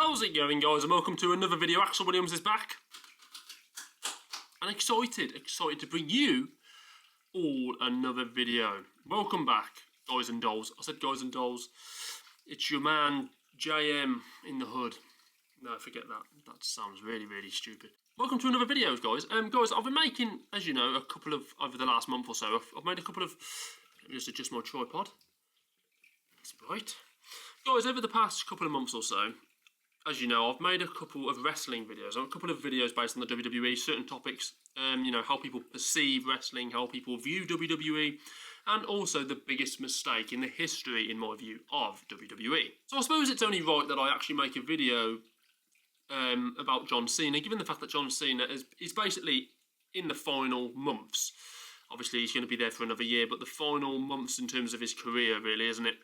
How's it going, guys, and welcome to another video. Axel Williams is back and excited to bring you all another video. Welcome back, guys and dolls. I said guys and dolls. It's your man JM in the hood. No, forget that. That sounds really stupid. Welcome to another video, guys. Guys, I've been making, as you know, a couple of, over the last month or so, I've made a couple of, let me just adjust my tripod. That's right. Guys, over the past couple of months or so, as you know, I've made a couple of wrestling videos, a couple of videos based on the WWE, certain topics, you know, how people perceive wrestling, how people view WWE, and also the biggest mistake in the history, in my view, of WWE. So I suppose it's only right that I actually make a video about John Cena, given the fact that John Cena is basically in the final months. Obviously, he's going to be there for another year, but the final months in terms of his career, really, isn't it?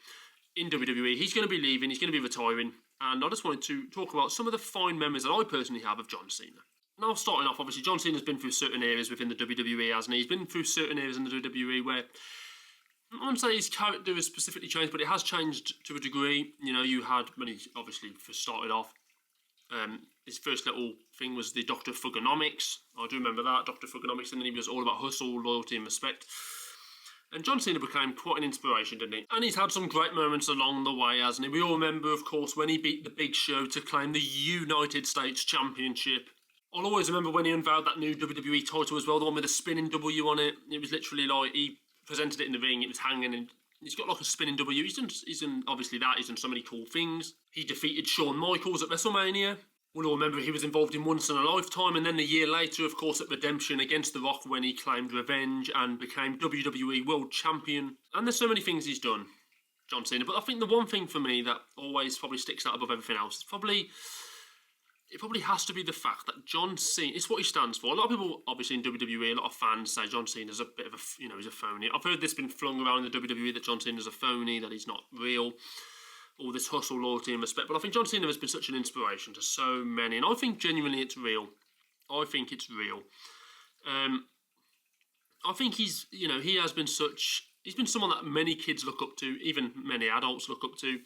In WWE, he's going to be leaving, he's going to be retiring, and I just wanted to talk about some of the fine memories that I personally have of John Cena. Now, starting off, obviously, John Cena's been through certain areas within the WWE, hasn't he? He's been through certain areas in the WWE where, I wouldn't say his character has specifically changed, but it has changed to a degree. You know, you had, when he obviously first started off, his first little thing was the Dr. Thugonomics. I do remember that, Dr. Thugonomics, and then he was all about hustle, loyalty and respect. And John Cena became quite an inspiration, didn't he? And he's had some great moments along the way, hasn't he? We all remember, of course, when he beat the Big Show to claim the United States Championship. I'll always remember when he unveiled that new WWE title as well, the one with a spinning W on it. It was literally like, he presented it in the ring, it was hanging, and he's got like a spinning W. He's done obviously that, he's done so many cool things. He defeated Shawn Michaels at WrestleMania. We'll all remember he was involved in Once in a Lifetime, and then a year later, of course, at Redemption against The Rock when he claimed revenge and became WWE World Champion. And there's so many things he's done, John Cena. But I think the one thing for me that always probably sticks out above everything else is it probably has to be the fact that John Cena, it's what he stands for. A lot of people, obviously in WWE, a lot of fans say John Cena's a bit of a, you know, he's a phony. I've heard this been flung around in the WWE that John Cena's a phony, that he's not real. All this hustle, loyalty and respect. But I think John Cena has been such an inspiration to so many. And I think genuinely it's real. I think it's real. I think he's, you know, he has been he's been someone that many kids look up to, even many adults look up to.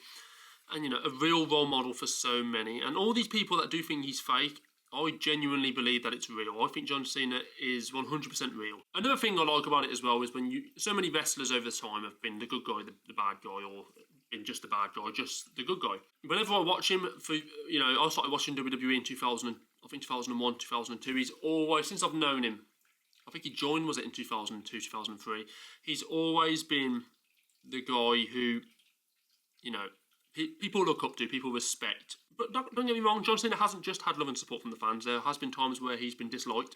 And, you know, a real role model for so many. And all these people that do think he's fake, I genuinely believe that it's real. I think John Cena is 100% real. Another thing I like about it as well is when so many wrestlers over the time have been the good guy, the bad guy, or been just the bad guy, just the good guy. Whenever I watch him, you know, I started watching WWE in 2001, 2002. He's always, since I've known him, I think he joined, was it in 2002, 2003. He's always been the guy who, you know, people look up to, people respect. But don't get me wrong, John Cena hasn't just had love and support from the fans. There has been times where he's been disliked.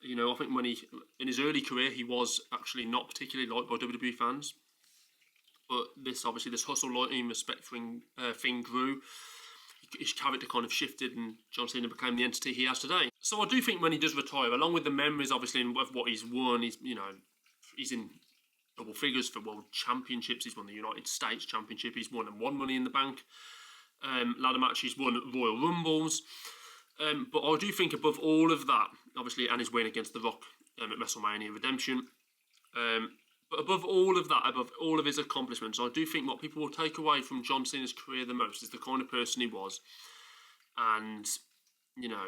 You know, I think when in his early career, he was actually not particularly liked by WWE fans. But this hustle, loyalty and respect thing grew. His character kind of shifted and John Cena became the entity he has today. So I do think when he does retire, along with the memories, obviously, of what he's won, he's in double figures for world championships. He's won the United States Championship. He's won Money in the Bank ladder match. He's won Royal Rumbles. But I do think above all of that, obviously, and his win against The Rock at WrestleMania Redemption, but above all of that, above all of his accomplishments, I do think what people will take away from John Cena's career the most is the kind of person he was, and, you know,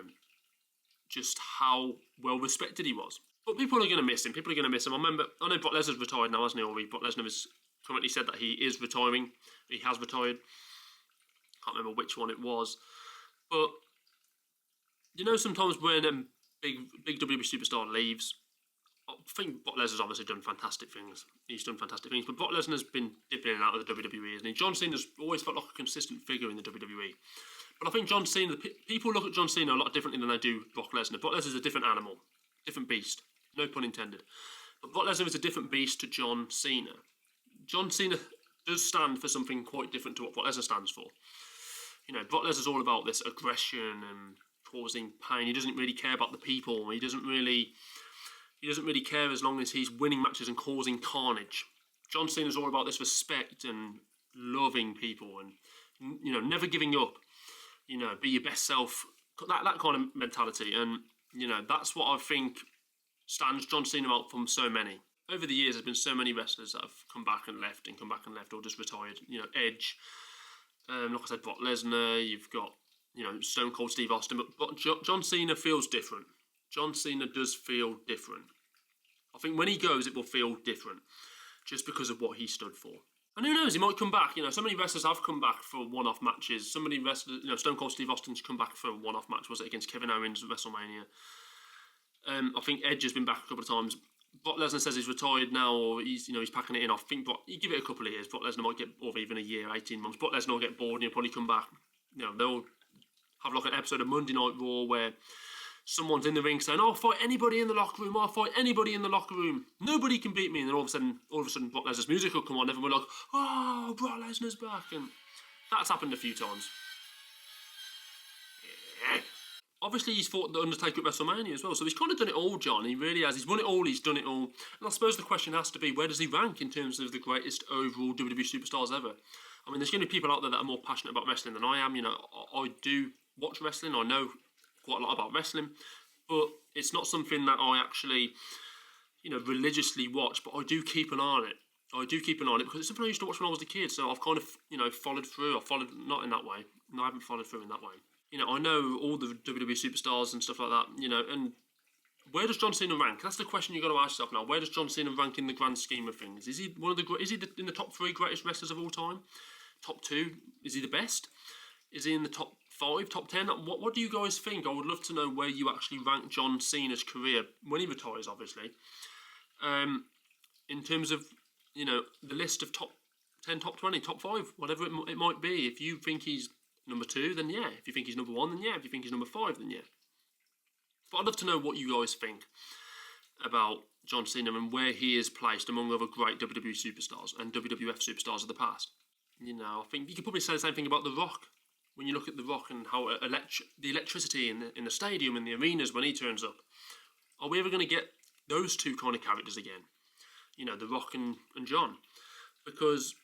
just how well respected he was. But people are going to miss him. People are going to miss him. I know Brock Lesnar's retired now, hasn't he? Or Brock Lesnar has currently said that he is retiring. He has retired. Can't remember which one it was. But, you know, sometimes when big WWE superstar leaves, I think Brock Lesnar's obviously done fantastic things. He's done fantastic things. But Brock Lesnar's been dipping in and out of the WWE, isn't he? John Cena's always felt like a consistent figure in the WWE. But I think John Cena, people look at John Cena a lot differently than they do Brock Lesnar. Brock Lesnar's a different animal, different beast. No pun intended. But Brock Lesnar is a different beast to John Cena. John Cena does stand for something quite different to what Brock Lesnar stands for. You know, Brock Lesnar's all about this aggression and causing pain. He doesn't really care about the people. He doesn't really care as long as he's winning matches and causing carnage. John Cena's all about this respect and loving people and, you know, never giving up. You know, be your best self. That kind of mentality. And, you know, that's what I think stands John Cena out from so many. Over the years, there's been so many wrestlers that have come back and left, or just retired. You know, Edge, like I said, Brock Lesnar. You've got Stone Cold Steve Austin, but John Cena feels different. John Cena does feel different. I think when he goes, it will feel different, just because of what he stood for. And who knows, he might come back. So many wrestlers have come back for one-off matches. So many wrestlers, Stone Cold Steve Austin's come back for a one-off match. Was it against Kevin Owens at WrestleMania? I think Edge has been back a couple of times. Brock Lesnar says he's retired now, or he's packing it in. I think you give it a couple of years. Brock Lesnar might get, or even a year, 18 months. Brock Lesnar will get bored and he'll probably come back. They'll have like an episode of Monday Night Raw where someone's in the ring saying, "I'll fight anybody in the locker room. I'll fight anybody in the locker room. Nobody can beat me." And then all of a sudden, Brock Lesnar's music will come on. Everyone will be like, "Oh, Brock Lesnar's back," and that's happened a few times. Yeah. Obviously, he's fought The Undertaker at WrestleMania as well, so he's kind of done it all, John. He really has. He's won it all, he's done it all. And I suppose the question has to be, where does he rank in terms of the greatest overall WWE superstars ever? I mean, there's going to be people out there that are more passionate about wrestling than I am. I do watch wrestling. I know quite a lot about wrestling, but it's not something that I actually, religiously watch, but I do keep an eye on it. I do keep an eye on it because it's something I used to watch when I was a kid, so I've kind of, followed through. I followed, not in that way. No, I haven't followed through in that way. I know all the WWE superstars and stuff like that, and where does John Cena rank? That's the question you've got to ask yourself now. Where does John Cena rank in the grand scheme of things? Is he in the top 3 greatest wrestlers of all time? Top 2? Is he the best? Is he in the top 5, top 10? What do you guys think? I would love to know where you actually rank John Cena's career when he retires, obviously. In terms of, the list of top 10, top 20, top 5, whatever it might be. If you think he's number 2, then yeah. If you think he's number 1, then yeah. If you think he's number 5, then yeah. But I'd love to know what you guys think about John Cena and where he is placed among other great WWE superstars and WWF superstars of the past. I think you could probably say the same thing about The Rock. When you look at The Rock and how the electricity in the stadium and the arenas when he turns up, are we ever going to get those two kind of characters again? The Rock and John. Because,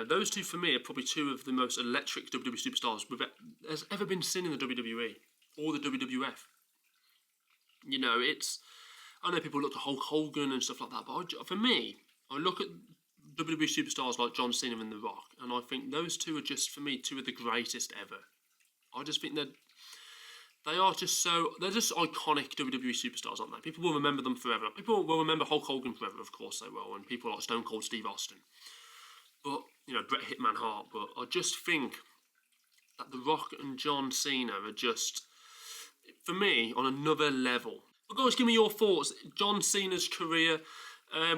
those two for me are probably two of the most electric WWE superstars has ever been seen in the WWE or the WWF. I know people look to Hulk Hogan and stuff like that, but for me, I look at WWE superstars like John Cena and The Rock, and I think those two are just, for me, two of the greatest ever. I just think they're just iconic WWE superstars, aren't they? People will remember them forever. People will remember Hulk Hogan forever, of course they will, and people like Stone Cold Steve Austin. But, Bret Hitman Hart. But I just think that The Rock and John Cena are just, for me, on another level. But guys, give me your thoughts. John Cena's career,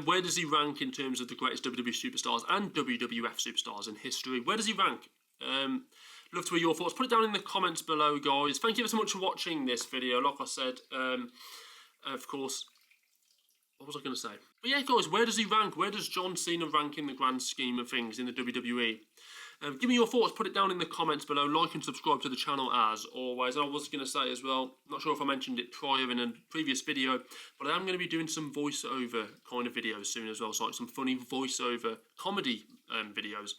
where does he rank in terms of the greatest WWE superstars and WWF superstars in history? Where does he rank? Love to hear your thoughts. Put it down in the comments below, guys. Thank you so much for watching this video. Like I said, of course, what was I going to say? But yeah, guys, where does he rank? Where does John Cena rank in the grand scheme of things in the WWE? Give me your thoughts. Put it down in the comments below. Like and subscribe to the channel as always. And I was going to say as well, not sure if I mentioned it prior in a previous video, but I am going to be doing some voiceover kind of videos soon as well. So like some funny voiceover comedy videos.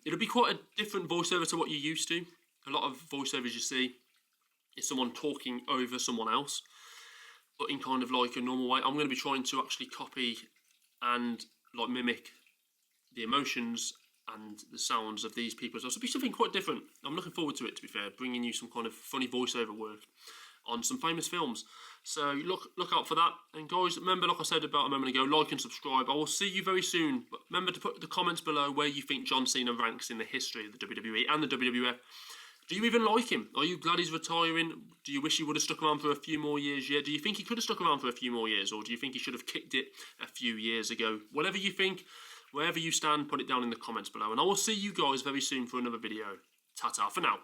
It'll be quite a different voiceover to what you're used to. A lot of voiceovers you see is someone talking over someone else, but in kind of like a normal way. I'm going to be trying to actually copy and like mimic the emotions and the sounds of these people as well. So it'll be something quite different. I'm looking forward to it, to be fair, bringing you some kind of funny voiceover work on some famous films. So look out for that. And guys, remember, like I said about a moment ago, like and subscribe. I will see you very soon. But remember to put the comments below where you think John Cena ranks in the history of the WWE and the WWF. Do you even like him? Are you glad he's retiring? Do you wish he would have stuck around for a few more years yet? Do you think he could have stuck around for a few more years? Or do you think he should have kicked it a few years ago? Whatever you think, wherever you stand, put it down in the comments below. And I will see you guys very soon for another video. Ta-ta for now.